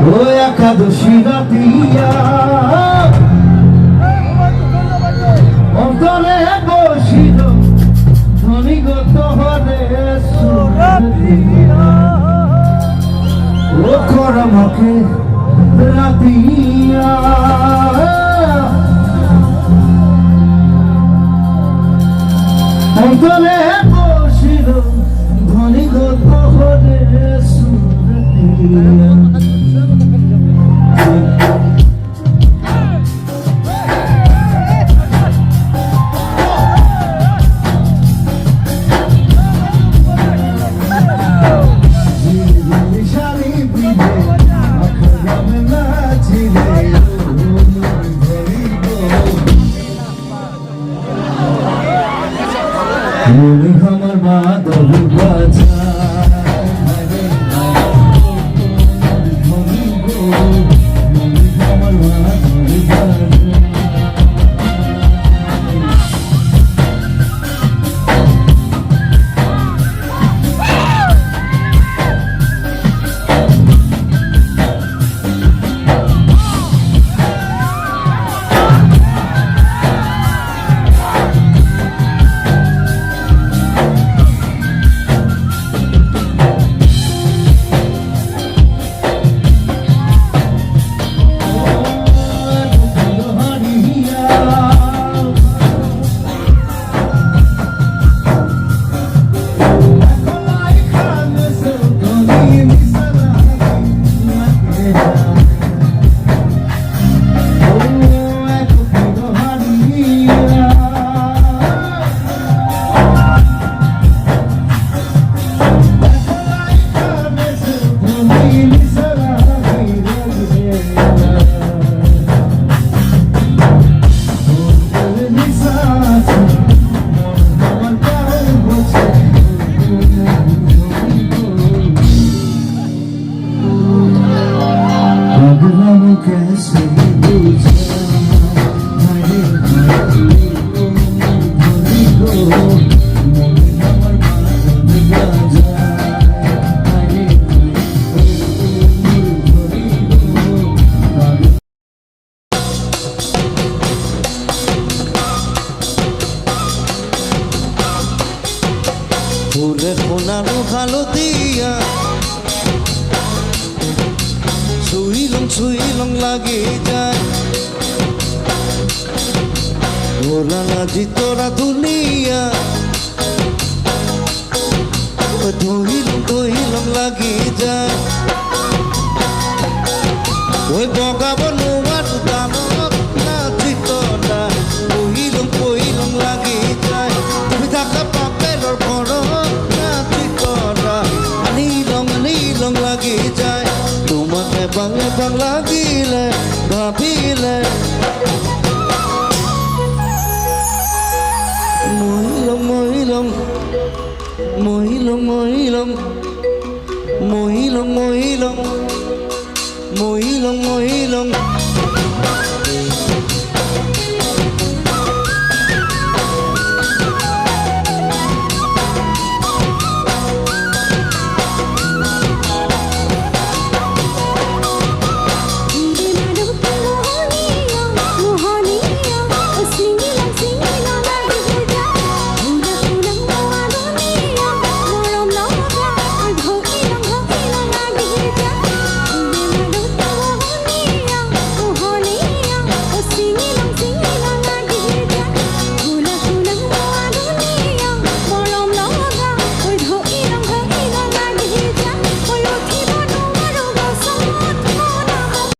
ও একাদশী রাতিয়া অন্তরে বসিল ধ্বনিগত হরে ও করমকে রাতিয়া অন্তরে বসিল ধ্বনিগত হরে সুরতিয়া আমার মা দলু বাজা कैसे बुझा हरे हरे को मन हमर बात बाजा हरे ফুলে সোনারু হালদিয়া ছুইলং লাগি যায় ওরা নাজি তোরা দুনিয়া ধুইলং লাগি যায় ওই বগাবো নোয়ার দানব নাজি তোরা কইলং লাগি যায় তুমি থাকা পাপের ঘর নাজি তোরা নীলং লাগি যায় তোমাকে বাংলা লাগিলে ভাবিলে মহিলম মহিলম